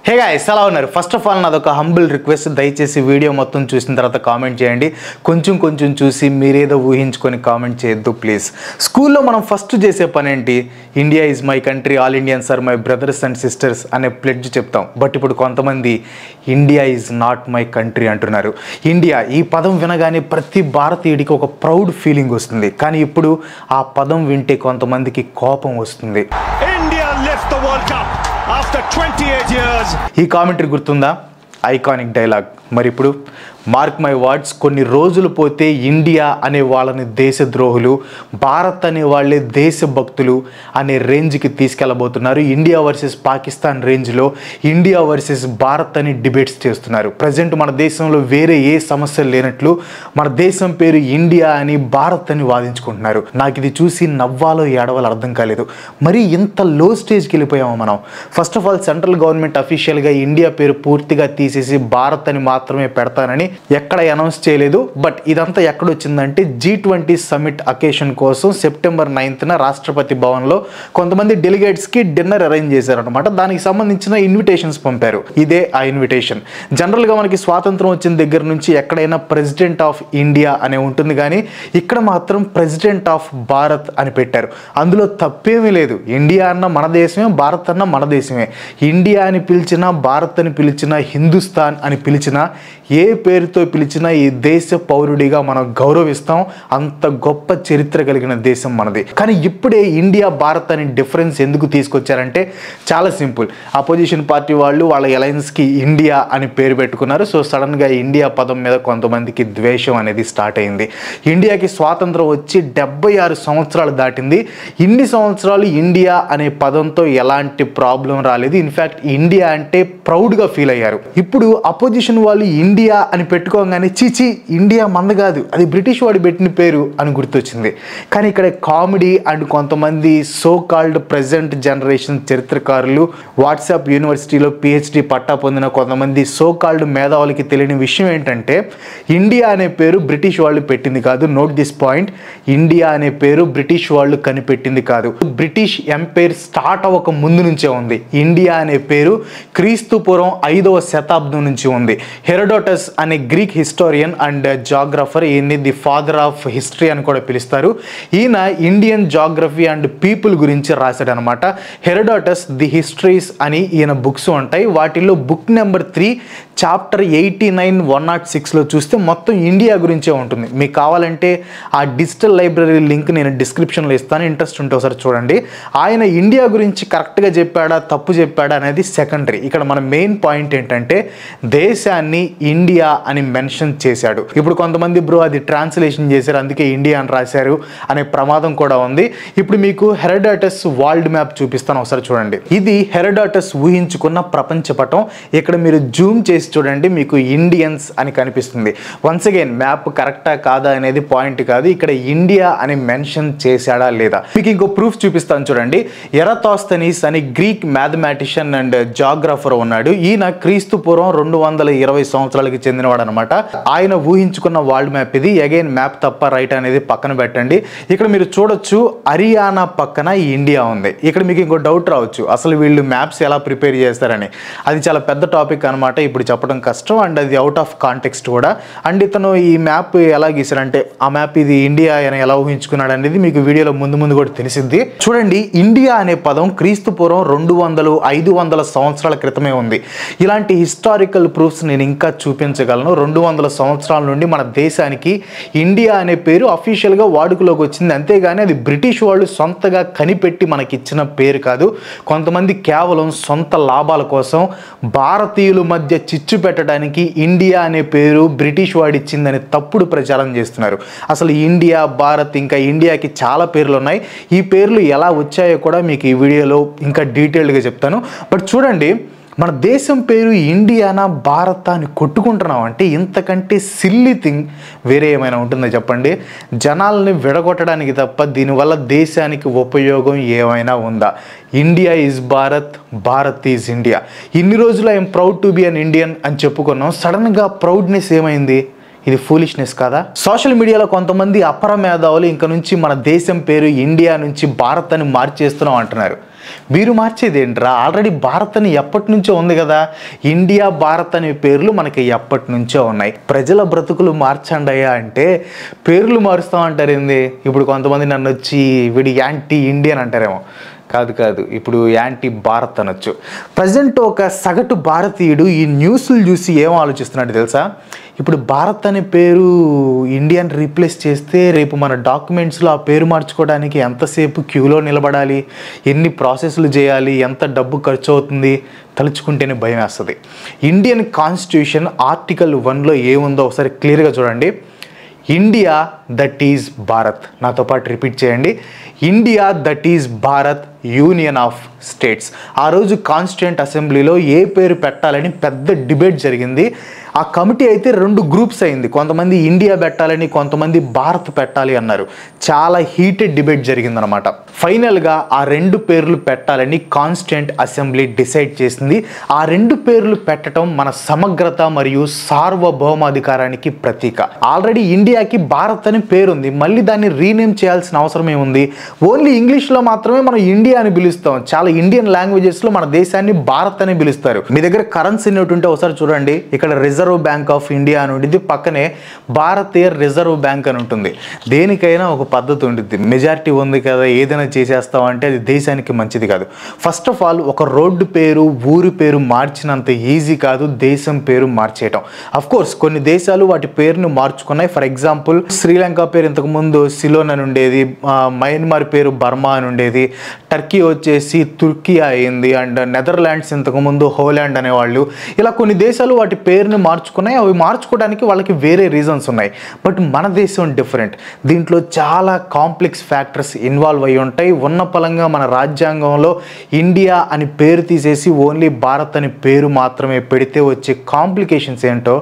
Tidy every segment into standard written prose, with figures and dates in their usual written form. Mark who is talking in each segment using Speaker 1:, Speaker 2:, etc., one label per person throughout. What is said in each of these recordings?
Speaker 1: Hey guys ఎలా ఉన్నారు? First of all నాదొక హంబుల్ రిక్వెస్ట్, దయచేసి వీడియో మొత్తం చూసిన తర్వాత కామెంట్ చేయండి. కొంచెం చూసి మీరేదో ఊహించుకొని కామెంట్ చేయొద్దు ప్లీజ్. స్కూల్లో మనం ఫస్ట్ చేసే పని ఏంటి? India is my country, all Indians are my brothers and sisters అనే ప్లెడ్జ్ చెప్తాం. బట్ ఇప్పుడు కొంతమంది India is not my country అంటున్నారు. ఇండియా ఈ పదం వినగానే ప్రతి భారతీయుడికి ఒక ప్రౌడ్ ఫీలింగ్ వస్తుంది. కానీ ఇప్పుడు ఆ పదం వింటే కొంతమందికి కోపం వస్తుంది.
Speaker 2: India lift the World Cup after 28 years.
Speaker 1: ఈ కామెంటరీ గుర్తుందా? Iconic dialogue. మరి ఇప్పుడు మార్క్ మై వర్డ్స్, కొన్ని రోజులు పోతే ఇండియా అనే వాళ్ళని దేశద్రోహులు, భారత్ అనే వాళ్ళే దేశభక్తులు అనే రేంజ్కి తీసుకెళ్ళబోతున్నారు. ఇండియా వర్సెస్ పాకిస్తాన్ రేంజ్లో ఇండియా వర్సెస్ భారత్ అని డిబేట్స్ చేస్తున్నారు. ప్రజెంట్ మన దేశంలో వేరే ఏ సమస్య లేనట్లు మన దేశం పేరు ఇండియా అని భారత్ అని వాదించుకుంటున్నారు. నాకు ఇది చూసి నవ్వాలో ఏడవాలో అర్థం కాలేదు. మరి ఇంత లో స్టేజ్కి వెళ్ళిపోయాము మనం. First of all central government అఫీషియల్గా ఇండియా పేరు పూర్తిగా తీసేసి భారత్ అని మాత్రమే పెడతానని ఎక్కడ అనౌన్స్ చేయలేదు. బట్ ఇదంతా ఎక్కడొచ్చిందంటే G20 సమిట్ అకేషన్ కోసం సెప్టెంబర్ 9న రాష్ట్రపతి భవన్లో కొంతమంది డెలిగేట్స్కి డిన్నర్ అరేంజ్ చేశారనమాట. దానికి సంబంధించిన ఇన్విటేషన్స్ పంపారు. ఇదే ఆ ఇన్విటేషన్. జనరల్గా మనకి స్వాతంత్రం వచ్చిన దగ్గర నుంచి ఎక్కడైనా ప్రెసిడెంట్ ఆఫ్ ఇండియా అనే ఉంటుంది, కానీ ఇక్కడ మాత్రం ప్రెసిడెంట్ ఆఫ్ భారత్ అని పెట్టారు. అందులో తప్పేమీ లేదు. ఇండియా అన్న మన దేశమే, భారత్ అన్న మన దేశమే. ఇండియా అని పిలిచినా, భారత్ అని పిలిచినా, హిందుస్థాన్ అని పిలిచినా, ఏ పేరుతో పిలిచినా ఈ దేశ పౌరుడిగా మనం గౌరవిస్తాం. అంత గొప్ప చరిత్ర కలిగిన దేశం మనది. కానీ ఇప్పుడే ఇండియా భారత్ అని డిఫరెన్స్ ఎందుకు తీసుకొచ్చారంటే చాలా సింపుల్. అపోజిషన్ పార్టీ వాళ్ళు వాళ్ళ అలయన్స్కి ఇండియా అని పేరు పెట్టుకున్నారు. సో సడన్గా ఇండియా పదం మీద కొంతమందికి ద్వేషం అనేది స్టార్ట్ అయింది. ఇండియాకి స్వాతంత్రం వచ్చి 76 సంవత్సరాలు దాటింది. ఇన్ని సంవత్సరాలు ఇండియా అనే పదంతో ఎలాంటి ప్రాబ్లం రాలేదు. ఇన్ఫ్యాక్ట్ ఇండియా అంటే ప్రౌడ్గా ఫీల్ అయ్యారు. ఇప్పుడు అపోజిషన్ వాళ్ళు ఇండియా అని పెట్టుకోగానే చీచి ఇండియా మంద కాదు, అది బ్రిటిష్ వాడు పెట్టిన పేరు అని గుర్తొచ్చింది. కానీ ఇక్కడ కామెడీ అండ్ కొంతమంది సో కాల్డ్ ప్రెజెంట్ జనరేషన్ చరిత్రకారులు, వాట్సాప్ యూనివర్సిటీలో PhD పట్టా పొందిన కొంతమంది సో కాల్డ్ మేధావులకి తెలియని విషయం ఏంటంటే ఇండియా అనే పేరు బ్రిటిష్ వాళ్ళు పెట్టింది కాదు. Note this point. ఇండియా అనే పేరు బ్రిటిష్ వాళ్ళు కనిపెట్టింది కాదు. బ్రిటిష్ ఎంపైర్ స్టార్ట్ అవ్వక ముందు నుంచే ఉంది. ఇండియా అనే పేరు క్రీస్తు పూర్వం 5వ శతాబ్దం నుంచి ఉంది. హెరోడోటస్ అనే గ్రీక్ హిస్టోరియన్ అండ్ జాగ్రఫర్, ఈయన్ని ది ఫాదర్ ఆఫ్ హిస్టరీ అని కూడా పిలుస్తారు. ఈయన ఇండియన్ జాగ్రఫీ అండ్ పీపుల్ గురించి రాశాడు అనమాట. హెరోడోటస్ ది హిస్టరీస్ అని ఈయన బుక్స్ ఉంటాయి. వాటిల్లో బుక్ నెంబర్ 3 చాప్టర్ 89 106లో చూస్తే మొత్తం ఇండియా గురించే ఉంటుంది. మీకు కావాలంటే ఆ డిజిటల్ లైబ్రరీ లింక్ నేను డిస్క్రిప్షన్లో ఇస్తాను. ఇంట్రెస్ట్ ఉంటే ఒకసారి చూడండి. ఆయన ఇండియా గురించి కరెక్ట్గా చెప్పాడా తప్పు చెప్పాడా అనేది సెకండరీ. ఇక్కడ మన మెయిన్ పాయింట్ ఏంటంటే దేశాన్ని ఇండియా అని మెన్షన్ చేశాడు. ఇప్పుడు కొంతమంది బ్రో అది ట్రాన్స్లేషన్ చేశారు అందుకే ఇండియా అని రాశారు అనే ప్రమాదం కూడా ఉంది. ఇప్పుడు మీకు హెరోడోటస్ వరల్డ్ మ్యాప్ చూపిస్తాను, ఒకసారి చూడండి. ఇది హెరోడోటస్ ఊహించుకున్న ప్రపంచ పటం. ఇక్కడ మీరు జూమ్ చేసి చూడండి, మీకు ఇండియన్స్ అని కనిపిస్తుంది. వన్స్ అగైన్ మ్యాప్ కరెక్టా కాదా అనేది పాయింట్ కాదు, ఇక్కడ ఇండియా అని మెన్షన్ చేశాడా లేదా. మీకు ఇంకో ప్రూఫ్ చూపిస్తాను చూడండి. ఎరతోస్తనీస్ అని గ్రీక్ మ్యాథమెటిషియన్ అండ్ జాగ్రఫర్ ఉన్నాడు. ఈయన క్రీస్తు పూర్వం 220 సంవత్సరాలకి చెందినవాడు అనమాట. ఆయన ఊహించుకున్న వరల్డ్ మ్యాప్ ఇది. అగైన్ మ్యాప్ తప్ప రైట్ అనేది పక్కన పెట్టండి. ఇక్కడ మీరు చూడొచ్చు హర్యానా పక్కన ఇండియా ఉంది. ఇక్కడ మీకు ఇంకో డౌట్ రావచ్చు, అసలు వీళ్ళు మ్యాప్స్ ఎలా ప్రిపేర్ చేస్తారని. అది చాలా పెద్ద టాపిక్ అనమాట, ఇప్పుడు చెప్పడం కష్టం అండ్ అది అవుట్ ఆఫ్ కాంటెక్స్ట్ కూడా. అండ్ ఇతను ఈ మ్యాప్ ఎలా గీసారంటే ఆ మ్యాప్ ఇది ఇండియా అని ఎలా ఊహించుకున్నాడు అనేది మీకు వీడియోలో ముందు కూడా తెలిసింది. చూడండి, ఇండియా అనే పదం క్రీస్తు పూర్వం 200-500 సంవత్సరాల క్రితమే ఉంది. ఇలాంటి హిస్టారికల్ ప్రూఫ్స్ నేను ఇంకా చూపించగలను. 200 సంవత్సరాల నుండి మన దేశానికి ఇండియా అనే పేరు అఫీషియల్గా వాడుకలోకి వచ్చింది. అంతేగాని అది బ్రిటిష్ వాళ్ళు సొంతగా కనిపెట్టి మనకిచ్చిన పేరు కాదు. కొంతమంది కేవలం సొంత లాభాల కోసం భారతీయుల మధ్య చిచ్చు పెట్టడానికి ఇండియా అనే పేరు బ్రిటిష్ వాడిచ్చిందని తప్పుడు ప్రచారం చేస్తున్నారు. అసలు ఇండియా, భారత్, ఇంకా ఇండియాకి చాలా పేర్లు ఉన్నాయి. ఈ పేర్లు ఎలా వచ్చాయో కూడా మీకు ఈ వీడియోలో ఇంకా డీటెయిల్డ్గా చెప్తాను. బట్ చూడండి, మన దేశం పేరు ఇండియానా భారత్ అని కొట్టుకుంటున్నాం అంటే ఇంతకంటే సిల్లీ థింగ్ వేరే ఏమైనా ఉంటుందో చెప్పండి. జనాల్ని విడగొట్టడానికి తప్ప దీనివల్ల దేశానికి ఉపయోగం ఏమైనా ఉందా? India is Bharat, Bharat is India. ఇన్ని రోజులు I'm proud to be an Indian అని చెప్పుకున్నాం. సడన్గా ప్రౌడ్నెస్ ఏమైంది? ఇది ఫూలిష్నెస్ కాదా? సోషల్ మీడియాలో కొంతమంది అపర మేధావులు ఇంక నుంచి మన దేశం పేరు ఇండియా నుంచి భారత్ అని మార్చేస్తున్నాం అంటున్నారు. మీరు మార్చేది ఏంట్రా? ఆల్రెడీ భారత్ అని ఎప్పటి నుంచో ఉంది కదా. ఇండియా, భారత్ అనే పేర్లు మనకి ఎప్పటి నుంచో ఉన్నాయి. ప్రజల బ్రతుకులు మార్చండియా అంటే పేర్లు మారుస్తామంటారు ఏంది? ఇప్పుడు కొంతమంది నన్ను వచ్చి వీడి యాంటీ ఇండియన్ అంటారేమో. కాదు, ఇప్పుడు యాంటీ భారత్ అనొచ్చు. ప్రజెంట్ ఒక సగటు భారతీయుడు ఈ న్యూస్లు చూసి ఏం ఆలోచిస్తున్నాడు తెలుసా? ఇప్పుడు భారత్ అనే పేరు ఇండియన్ రీప్లేస్ చేస్తే రేపు మన డాక్యుమెంట్స్లో ఆ పేరు మార్చుకోవడానికి ఎంతసేపు క్యూలో నిలబడాలి, ఎన్ని ప్రాసెస్లు చేయాలి, ఎంత డబ్బు ఖర్చు అవుతుంది తలుచుకుంటేనే భయం వేస్తుంది. ఇండియన్ కాన్స్టిట్యూషన్ ఆర్టికల్ 1లో ఏముందో ఒకసారి క్లియర్గా చూడండి. India that is Bharat. నాతో పాటు రిపీట్ చేయండి. India that is Bharat, union of states. ఆ రోజు కాన్స్టిట్యూయెంట్ అసెంబ్లీలో ఏ పేరు పెట్టాలని పెద్ద డిబేట్ జరిగింది. ఆ కమిటీ అయితే 2 గ్రూప్స్ అయింది. కొంతమంది ఇండియా పెట్టాలని, కొంతమంది భారత్ పెట్టాలి అన్నారు. చాలా హీటెడ్ డిబేట్ జరిగిందనమాట. ఫైనల్గా ఆ 2 పేర్లు పెట్టాలని కాన్స్టిట్యూయెంట్ అసెంబ్లీ డిసైడ్ చేసింది. ఆ 2 పేర్లు పెట్టడం మన సమగ్రత మరియు సార్వభౌమాధికారానికి ప్రతీక. ఆల్రెడీ ఇండియాకి భారత్ అని పేరుంది, మళ్ళీ దాన్ని రీనేమ్ చేయాల్సిన అవసరం ఏముంది? ఓన్లీ ఇంగ్లీష్లో మాత్రమే మనం ఇండియా అని పిలుస్తాం. చాలా ఇండియన్ లాంగ్వేజెస్లో మన దేశాన్ని భారత్ అని పిలుస్తారు. మీ దగ్గర కరెన్సీ నోట్ ఉంటే ఒకసారి చూడండి. ఇక్కడ రిజర్వ్ బ్యాంక్ ఆఫ్ ఇండియా అని ఉంటుంది, పక్కనే భారతీయ రిజర్వ్ బ్యాంక్ అని ఉంటుంది. దేనికైనా ఒక పద్ధతి ఉంటుంది. మెజారిటీ ఉంది కదా, ఏదైనా చేసేస్తామంటే అది దేశానికి మంచిది కాదు. ఫస్ట్ ఆఫ్ ఆల్ ఒక రోడ్డు పేరు, ఊరి పేరు మార్చినంత ఈజీ కాదు దేశం పేరు మార్చేయటం. అఫ్ కోర్స్ కొన్ని దేశాలు వాటి పేరును మార్చుకున్నాయి. ఫర్ ఎగ్జాంపుల్ శ్రీలంక పేరు ఇంతకుముందు సిలోన్ అని ఉండేది, మయన్మార్ పేరు బర్మా అని ఉండేది, టర్కీ వచ్చేసి తుర్కియా అయింది, అండ్ నెదర్లాండ్స్ ఇంతకుముందు హోలాండ్ అనేవాళ్ళు. ఇలా కొన్ని దేశాలు వాటి పేరుని మార్చుకున్నాయి. అవి మార్చుకోవడానికి వాళ్ళకి వేరే రీజన్స్ ఉన్నాయి. బట్ మన దేశం డిఫరెంట్. దీంట్లో చాలా కాంప్లెక్స్ ఫ్యాక్టర్స్ ఇన్వాల్వ్ అయ్యి ఉంటాయి. ఉన్న పలంగా మన రాజ్యాంగంలో ఇండియా అని పేరు తీసేసి ఓన్లీ భారత్ అని పేరు మాత్రమే పెడితే వచ్చే కాంప్లికేషన్స్ ఏంటో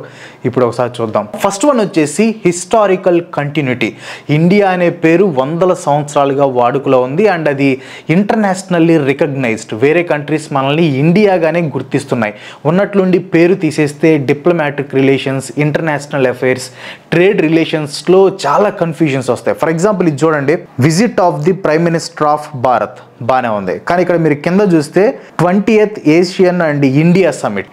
Speaker 1: ఇప్పుడు ఒకసారి చూద్దాం. ఫస్ట్ వన్ వచ్చేసి హిస్టారికల్ కంటిన్యూటీ. ఇండియా అనే పేరు వందల సంవత్సరాలుగా వాడుకలో ఉంది అండ్ అది ఇంటర్నేషనల్లీ రికగ్నైజ్డ్. వేరే కంట్రీస్ మనల్ని ఇండియాగానే గుర్తిస్తున్నాయి. ఉన్నట్లుండి పేరు తీసేస్తే diplomatic relations, international affairs, trade రిలేషన్స్లో చాలా కన్ఫ్యూజన్స్ వస్తాయి. ఫర్ ఎగ్జాంపుల్ ఇది చూడండి, visit of the prime minister of Bharat బాగానే ఉంది, కానీ ఇక్కడ మీరు కింద చూస్తే 20th Asian and India summit.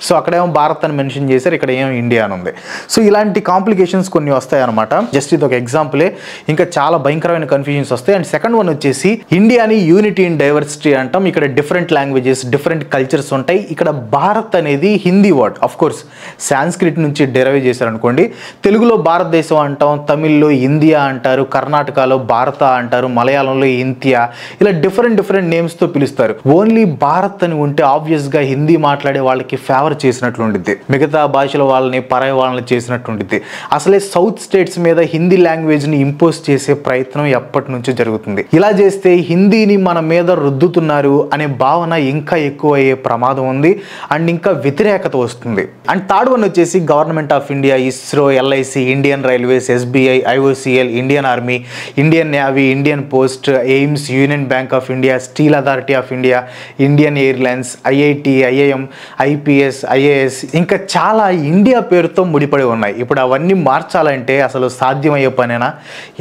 Speaker 1: So అక్కడేమో భారత్ అని మెన్షన్ చేశారు, ఇక్కడ ఏమో ఇండియా అని ఉంది. సో ఇలాంటి కాంప్లికేషన్స్ కొన్ని వస్తాయి అనమాట. జస్ట్ ఇది ఒక ఎగ్జాంపులే, ఇంకా చాలా భయంకరమైన కన్ఫ్యూజన్స్ వస్తాయి. అండ్ సెకండ్ వన్ వచ్చేసి ఇండియాని యూనిటీ ఇన్ డైవర్సిటీ అంటాం. ఇక్కడ డిఫరెంట్ లాంగ్వేజెస్, డిఫరెంట్ కల్చర్స్ ఉంటాయి. ఇక్కడ భారత్ అనేది Hindi word, of course Sanskrit నుంచి డెరైవ్ చేశారు అనుకోండి. తెలుగులో భారతదేశం అంటాం, తమిళ్లో ఇండియా అంటారు, కర్ణాటకలో భారత అంటారు, మలయాళంలో ఇంతియా, ఇలా డిఫరెంట్ నేమ్స్తో పిలుస్తారు. ఓన్లీ భారత్ అని ఉంటే ఆబ్వియస్గా హిందీ మాట్లాడే వాళ్ళకి ఫేవర్ చేసినట్లు ఉంటుంది, మిగతా భాషల వాళ్ళని పరాయి వాళ్ళని చేసినట్టు ఉంటుంది. అసలే సౌత్ స్టేట్స్ మీద హిందీ లాంగ్వేజ్ని ఇంపోజ్ చేసే ప్రయత్నం ఎప్పటి నుంచో జరుగుతుంది. ఇలా చేస్తే హిందీని మన మీద రుద్దుతున్నారు అనే భావన ఇంకా ఎక్కువ అయ్యే ప్రమాదం ఉంది అండ్ ఇంకా వ్యతిరేకత వస్తుంది. అండ్ థర్డ్ వన్ వచ్చేసి government of India, ISRO, LIC, Indian railways, SBI, IOCL, Indian army, Indian navy, Indian post, AIIMS, union bank of India, steel authority of India, Indian airlines, IIT, IIM, IPS, IAS, ఇంకా చాలా India పేరుతో ముడిపడి ఉన్నాయి. ఇప్పుడు అవన్నీ మార్చాలంటే అసలు సాధ్యమయ్యే పనేనా?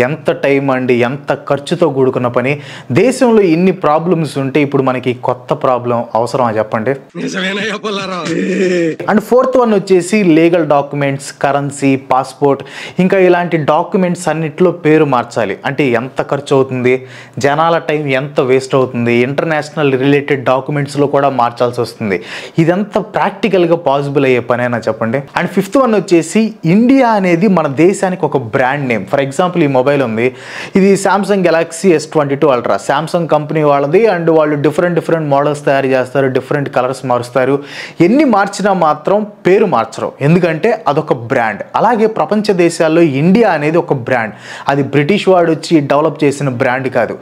Speaker 1: ఎంత టైం అండి, ఎంత ఖర్చుతో కూడుకున్న పని. దేశంలో ఇన్ని ప్రాబ్లమ్స్ ఉంటే ఇప్పుడు మనకి కొత్త ప్రాబ్లం అవసరమా చెప్పండి? అండ్ ఫోర్త్ వన్ వచ్చేసి లీగల్ డాక్యుమెంట్స్, కరెన్సీ, పాస్పోర్ట్, ఇంకా ఇలాంటి డాక్యుమెంట్స్ అన్నిట్లో పేరు మార్చాలి అంటే ఎంత ఖర్చు అవుతుంది, జనాల టైం ఎంత వేస్ట్ అవుతుంది, ఇంటర్నేషనల్ రిలేటెడ్ డాక్యుమెంట్స్లో కూడా మార్చాల్సి వస్తుంది. ఇదంతా ప్రాక్టికల్గా పాసిబుల్ అయ్యే పనేనా చెప్పండి? అండ్ ఫిఫ్త్ వన్ వచ్చేసి ఇండియా అనేది మన దేశానికి ఒక బ్రాండ్ నేమ్. ఫర్ ఎగ్జాంపుల్ ఈ మొబైల్ ఉంది, ఇది Samsung Galaxy S22 ultra, Samsung company వాళ్ళది. అండ్ వాళ్ళు డిఫరెంట్ మోడల్స్ తయారు చేస్తారు, డిఫరెంట్ కలర్స్ మారుస్తారు. ఎన్ని మార్చినా మాత్రం పేరు మార్చరు, ఎందుకంటే అదొక బ్రాండ్. అలాగే ప్రపంచ దేశాల్లో ఇండియా అనేది ఒక బ్రాండ్. అది బ్రిటిష్ వాడు వచ్చి డెవలప్ చేసిన బ్రాండ్ కాదు,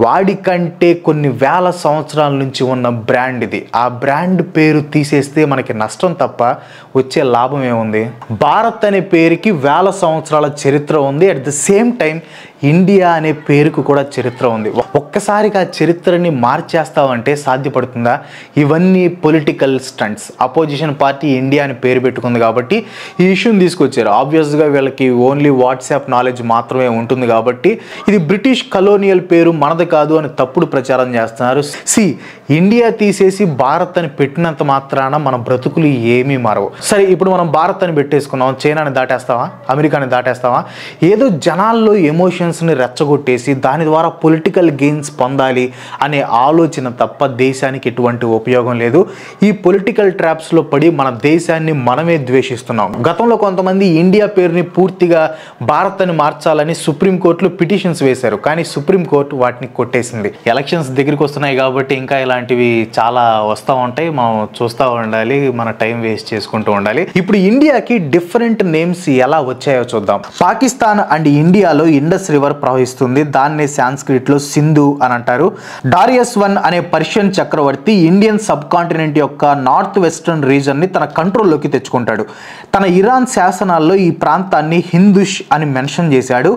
Speaker 1: వాడికంటే కొన్ని వేల సంవత్సరాల నుంచి ఉన్న బ్రాండ్ ఇది. ఆ బ్రాండ్ పేరు తీసేస్తే మనకి నష్టం తప్ప వచ్చే లాభం ఏముంది? భారత్ అనే పేరుకి వేల సంవత్సరాల చరిత్ర ఉంది. At the same time India అనే పేరుకు కూడా చరిత్ర ఉంది. ఒక్కసారిగా చరిత్రని మార్చేస్తామంటే సాధ్యపడుతుందా? ఇవన్నీ political stunts. Opposition party India అని పేరు పెట్టుకుంది కాబట్టి ఈ ఇష్యూని తీసుకొచ్చారు. ఆబ్వియస్గా వీళ్ళకి ఓన్లీ వాట్సాప్ నాలెడ్జ్ మాత్రమే ఉంటుంది కాబట్టి ఇది బ్రిటిష్ కలోనియల్ పేరు, మనది కాదు అని తప్పుడు ప్రచారం చేస్తున్నారు. ఇండియా తీసేసి భారత్ అని పెట్టినంత మాత్రాన మన బ్రతుకులు ఏమీ మారవు. సరే, ఇప్పుడు మనం భారత్ అని పెట్టేసుకున్నాం, చైనాని దాటేస్తావా, అమెరికాని దాటేస్తావా? ఏదో జనాల్లో ఎమోషన్స్ని రెచ్చగొట్టేసి దాని ద్వారా పొలిటికల్ గెయిన్స్ పొందాలి అనే ఆలోచన తప్ప దేశానికి ఎటువంటి ఉపయోగం లేదు. ఈ పొలిటికల్ ట్రాప్స్లో పడి మన దేశాన్ని మనమే ద్వేషిస్తున్నాం. గతంలో కొంతమంది ఇండియా పేరుని పూర్తిగా భారత్ అని మార్చాలని సుప్రీంకోర్టులో పిటిషన్స్ వేశారు, కానీ సుప్రీంకోర్టు వాటిని కొట్టేసింది. ఎలక్షన్స్ దగ్గరికి వస్తున్నాయి కాబట్టి ఇంకా ఇలాంటివి చాలా వస్తూ ఉంటాయి, మనం చూస్తూ ఉండాలి, మన టైం వేస్ట్ చేసుకుంటూ ఉండాలి. ఇప్పుడు ఇండియాకి డిఫరెంట్ నేమ్స్ ఎలా వచ్చాయో చూద్దాం. పాకిస్తాన్ అండ్ ఇండియాలో ఇండస్ రివర్ ప్రవహిస్తుంది, దాన్నే సాంస్క్రిట్ లో సింధు అని అంటారు. డారియస్ I అనే పర్షియన్ చక్రవర్తి ఇండియన్ సబ్ కాంటినెంట్ యొక్క నార్త్ వెస్టర్న్ రీజన్ ని తన కంట్రోల్లోకి తెచ్చుకుంటాడు. తన ఇరాన్ శాసనాల్లో ఈ ప్రాంతాన్ని హిందుష్ అని మెన్షన్ చేశాడు.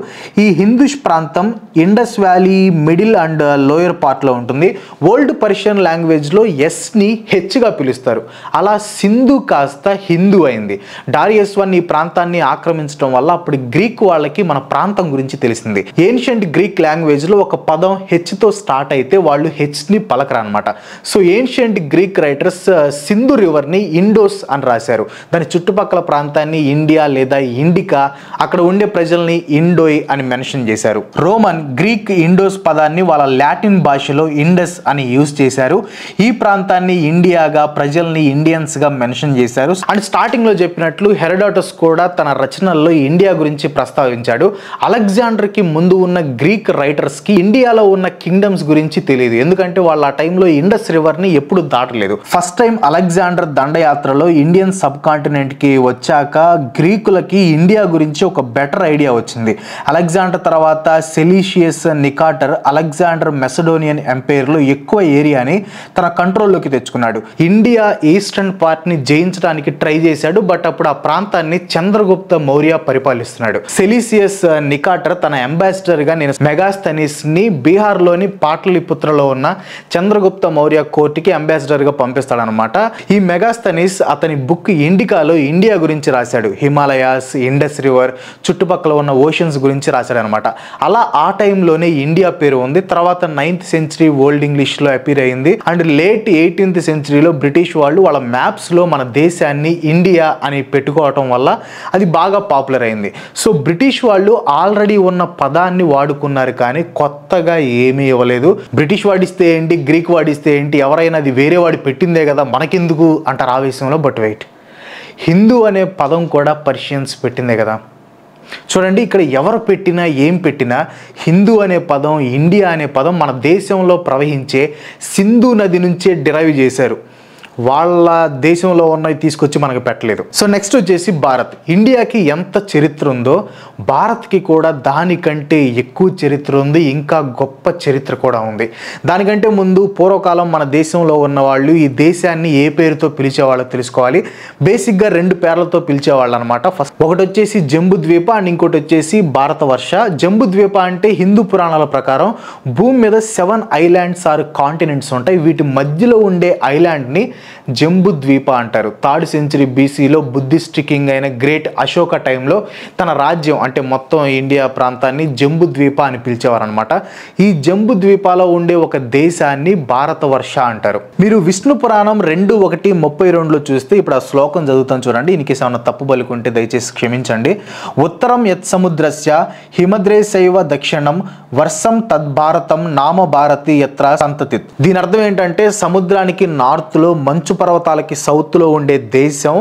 Speaker 1: ఈ హిందుష్ ప్రాంతం Indus valley middle and lower part లో ఉంటుంది. ఓల్డ్ పర్షియన్ లాంగ్వేజ్ లో ఎస్ ని హెచ్ గా పిలుస్తారు. అలా సింధు కాస్త హిందూ అయింది. డారియస్ I ఈ ప్రాంతాన్ని ఆక్రమించడం వల్ల అప్పుడు గ్రీక్ వాళ్ళకి మన ప్రాంతం గురించి తెలిసింది. ఏన్షియంట్ గ్రీక్ లాంగ్వేజ్ లో ఒక పదం హెచ్ తో స్టార్ట్ అయితే వాళ్ళు హెచ్ ని పలకరు అనమాట. So ancient Greek writers Sindhu river ని ఇండోస్ అని రాశారు. దాని చుట్టుపక్కల ప్రాంతాన్ని ఇండియా లేదా ఇండికా, అక్కడ ఉండే ప్రజల్ని ఇండోయ్ అని మెన్షన్ చేశారు. రోమన్ గ్రీక్ ఇండోస్ పదాన్ని వాళ్ళ లాటిన్ భాషలో ఇండస్ అని యూజ్ చేశారు. ఈ ప్రాంతాన్ని ఇండియాగా, ప్రజల్ని ఇండియన్స్ గా మెన్షన్ చేశారు. అండ్ స్టార్టింగ్ లో చెప్పినట్లు హెరోడాటస్ కూడా తన రచనల్లో ఇండియా గురించి ప్రస్తావించాడు. అలెగ్జాండర్ కి ముందు ఉన్న గ్రీక్ రైటర్స్ కి ఇండియాలో ఉన్న కింగ్డమ్స్ గురించి తెలియదు, ఎందుకంటే వాళ్ళ ఆ టైంలో ఇండస్ రివర్ ని ఎప్పుడు దాటలేదు. ఫస్ట్ టైం అలెగ్జాండర్ దండయాత్రలో ఇండియన్ సబ్ కాంటినెంట్ కి వచ్చాక గ్రీకులకి ఇండియా గురించి ఒక బెటర్ ఐడియా వచ్చింది. అలెగ్జాండర్ తర్వాత సెలీషియస్ నికాటర్ అలెగ్జాండర్ మెసడోనియన్ ఎంపైర్ లో ఎక్కువ ఏరియాని తన కంట్రోల్లోకి తెచ్చుకున్నాడు. ఇండియా ఈస్టర్న్ పార్ట్ ని జయించడానికి ట్రై చేశాడు, బట్ అప్పుడు ఆ ప్రాంతాన్ని చంద్రగుప్త మౌర్య పరిపాలిస్తున్నాడు. సెలీసియస్ నికాటర్ తన అంబాసిడర్ గా నేను మెగాస్థనీస్ ని బీహార్ లోని పాటలిపుత్రలో ఉన్న చంద్రగుప్త మౌర్య కోర్టుకి అంబాసిడర్ గా పంపిస్తాడనమాట. ఈ మెగాస్థనీస్ అతని బుక్ ఇండికాలో ఇండియా గురించి రాశాడు. హిమాలయాస్, ఇండస్ రివర్, చుట్టుపక్కల ఉన్న ఓషన్స్ గురించి రాశాడు అనమాట. అలా ఆ టైంలోనే ఇండియా పేరు ఉంది. తర్వాత 9th century ఓల్డ్ ఇంగ్లీష్ లో అపీర్ అయింది. అండ్ లేట్ 18th centuryలో బ్రిటిష్ వాళ్ళు వాళ్ళ మ్యాప్స్ లో మన దేశాన్ని ఇండియా అని పెట్టుకోవటం వల్ల అది బాగా పాపులర్ అయింది. సో బ్రిటిష్ వాళ్ళు ఆల్రెడీ ఉన్న పదాన్ని వాడుకున్నారు, కానీ కొత్తగా ఏమీ ఇవ్వలేదు. బ్రిటిష్ వాడిస్తే ఏంటి, గ్రీక్ వాడిస్తే ఏంటి, ఎవరైనా అది వేరే వాడి పెట్టిందే కదా మనకెందుకు అంటారు ఆవేశంలో. బట్ వెయిట్, హిందూ అనే పదం కూడా పర్షియన్స్ పెట్టిందే కదా. చూడండి, ఇక్కడ ఎవరు పెట్టినా ఏం పెట్టినా హిందూ అనే పదం, ఇండియా అనే పదం మన దేశంలో ప్రవహించే సింధు నది నుంచే డిరైవ్ చేశారు. వాళ్ళ దేశంలో ఉన్నవి తీసుకొచ్చి మనకు పెట్టలేదు. సో నెక్స్ట్ వచ్చేసి భారత్. ఇండియాకి ఎంత చరిత్ర ఉందో భారత్కి కూడా దానికంటే ఎక్కువ చరిత్ర ఉంది, ఇంకా గొప్ప చరిత్ర కూడా ఉంది. దానికంటే ముందు పూర్వకాలం మన దేశంలో ఉన్న వాళ్ళు ఈ దేశాన్ని ఏ పేరుతో పిలిచేవాళ్ళో తెలుసుకోవాలి. బేసిక్గా 2 పేర్లతో పిలిచేవాళ్ళు అనమాట. ఫస్ట్ ఒకటి వచ్చేసి జంబుద్వీప అండ్ ఇంకోటి వచ్చేసి భారతవర్ష. జంబుద్వీప అంటే హిందూ పురాణాల ప్రకారం భూమి మీద 7 ఐలాండ్స్ ఆర్ కాంటినెంట్స్ ఉంటాయి. వీటి మధ్యలో ఉండే ఐలాండ్ని జంబుద్వీప అంటారు. 3rd century BCలో బుద్ధిస్ట్ కింగ్ అయిన గ్రేట్ అశోక టైంలో తన రాజ్యం అంటే మొత్తం ఇండియా ప్రాంతాన్ని జంబుద్వీప అని పిలిచేవారు అనమాట. ఈ జంబుద్వీపాలో ఉండే ఒక దేశాన్ని భారతవర్ష అంటారు. మీరు విష్ణు పురాణం 2:1-32లో చూస్తే ఇప్పుడు ఆ శ్లోకం చదువుతాను చూడండి. ఇన్కేస్ ఏమైనా తప్పు పలుకుంటే దయచేసి క్షమించండి. ఉత్తరం యత్ సముద్రస్య హిమద్రేశైవ దక్షిణం వర్షం తద్భారతం నామ భారతి యత్ర సంతతి. దీని అర్థం ఏంటంటే సముద్రానికి నార్త్ లో, మంచు పర్వతాలకి సౌత్ లో ఉండే దేశం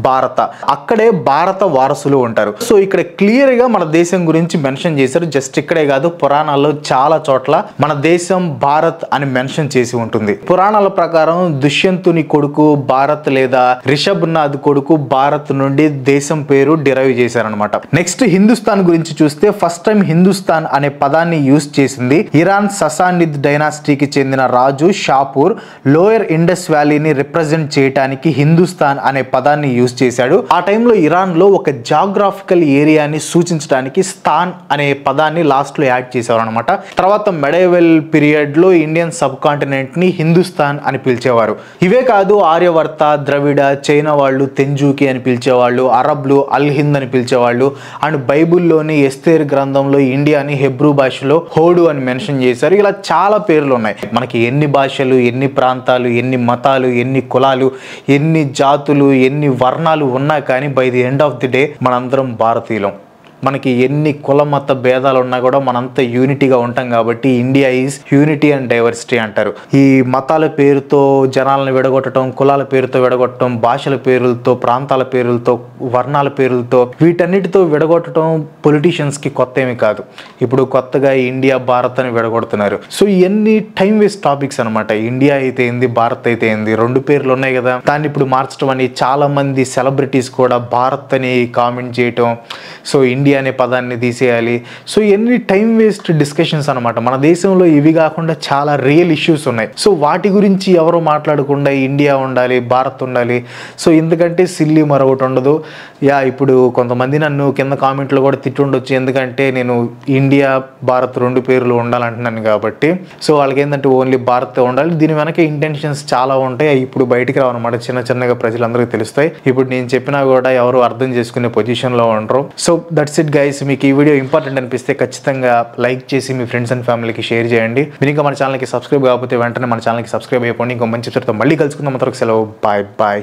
Speaker 1: భారత, అక్కడే భారత వారసులు ఉంటారు. సో ఇక్కడ క్లియర్ గా మన దేశం గురించి మెన్షన్ చేశారు. జస్ట్ ఇక్కడే కాదు, పురాణాల్లో చాలా చోట్ల మన దేశం భారత్ అని మెన్షన్ చేసి ఉంటుంది. పురాణాల ప్రకారం దుష్యంతుని కొడుకు భారత్ లేదా రిషభనాథ్ కొడుకు భారత్ నుండి దేశం పేరు డిరైవ్ చేశారనమాట. నెక్స్ట్ హిందుస్థాన్ గురించి చూస్తే ఫస్ట్ టైం హిందుస్థాన్ అనే పదాన్ని యూజ్ చేసింది ఇరాన్ ససానిద్ డైనాసిటీకి చెందిన రాజు షాపూర్. లోయర్ ఇండస్ వ్యాలీని రిప్రజెంట్ చేయడానికి హిందుస్థాన్ అనే పదాన్ని యూజ్ చేశాడు. ఆ టైంలో ఇరాన్లో ఒక జాగ్రాఫికల్ ఏరియాని సూచించడానికి స్థాన్ అనే పదాన్ని లాస్ట్లో యాడ్ చేసేవారు అనమాట. తర్వాత మెడేవల్ పీరియడ్లో ఇండియన్ సబ్ కాంటినెంట్ని హిందుస్థాన్ అని పిలిచేవారు. ఇవే కాదు, ఆర్యవర్త, ద్రవిడ, చైనా వాళ్ళు తెంజూకి అని పిలిచేవాళ్ళు, అరబ్లు అల్ హింద్ అని పిలిచేవాళ్ళు. అండ్ బైబుల్లోని ఎస్తేర్ గ్రంథంలో ఇండియాని హెబ్రూ భాషలో హోడు అని మెన్షన్ చేశారు. ఇలా చాలా పేర్లు ఉన్నాయి. మనకి ఎన్ని భాషలు, ఎన్ని ప్రాంతాలు, ఎన్ని మతాలు, ఎన్ని కులాలు, ఎన్ని జాతులు, ఎన్ని వర్ణాలు ఉన్నా కానీ by the end of the day మనందరం భారతీయులం. మనకి ఎన్ని కుల మత భేదాలు ఉన్నా కూడా మనంతా యూనిటీగా ఉంటాం కాబట్టి India is unity and diversity అంటారు. ఈ మతాల పేరుతో జనాలను విడగొట్టడం, కులాల పేరుతో విడగొట్టడం, భాషల పేరులతో, ప్రాంతాల పేరులతో, వర్ణాల పేరులతో, వీటన్నిటితో విడగొట్టడం పొలిటీషియన్స్కి కొత్త ఏమి కాదు. ఇప్పుడు కొత్తగా ఇండియా భారత్ అని విడగొడుతున్నారు. సో ఇవన్నీ టైం వేస్ట్ టాపిక్స్ అనమాట. ఇండియా అయితే ఏంది, భారత్ అయితే ఏంది, రెండు పేర్లు ఉన్నాయి కదా, దాన్ని ఇప్పుడు మార్చడం అని చాలా మంది సెలబ్రిటీస్ కూడా భారత్ అని కామెంట్ చేయటం. సో ఇండియా అనే పదాన్ని తీసేయాలి. సో ఎన్ని టైం వేస్ట్ డిస్కషన్స్ అనమాట. మన దేశంలో ఇవి కాకుండా చాలా రియల్ ఇష్యూస్ ఉన్నాయి. సో వాటి గురించి ఎవరు మాట్లాడకుండా ఇండియా ఉండాలి, భారత్ ఉండాలి. సో ఎందుకంటే సిల్లీ మరొకటి ఉండదు. ఇప్పుడు కొంతమంది నన్ను కింద కామెంట్లో కూడా తిట్టుండొచ్చు, ఎందుకంటే నేను ఇండియా భారత్ రెండు పేర్లు ఉండాలంటున్నాను కాబట్టి. సో వాళ్ళకి ఏంటంటే ఓన్లీ భారత్ ఉండాలి. దీని వెనక ఇంటెన్షన్స్ చాలా ఉంటాయి. ఇప్పుడు బయటికి రావన్నమాట, చిన్న చిన్నగా ప్రజలందరికీ తెలుస్తాయి. ఇప్పుడు నేను చెప్పినా కూడా ఎవరు అర్థం చేసుకునే పొజిషన్లో ఉండరు. So that's it guys. మీకు ఈ వీడియో ఇంపార్టెంట్ అనిపిస్తే ఖచ్చితంగా లైక్ చేసి మీ ఫ్రెండ్స్ అండ్ ఫ్యామిలీకి షేర్ చేయండి. మీరు ఇంకా మన ఛానల్కి సబ్స్క్రైబ్ కాకపోతే వెంటనే మన ఛానల్కి సబ్స్క్రైబ్ అయిపోండి. ఇంకో మంచి చర్చతో మళ్ళీ కలుసుకుందాం. అంతవరకు సెలవు. Bye bye.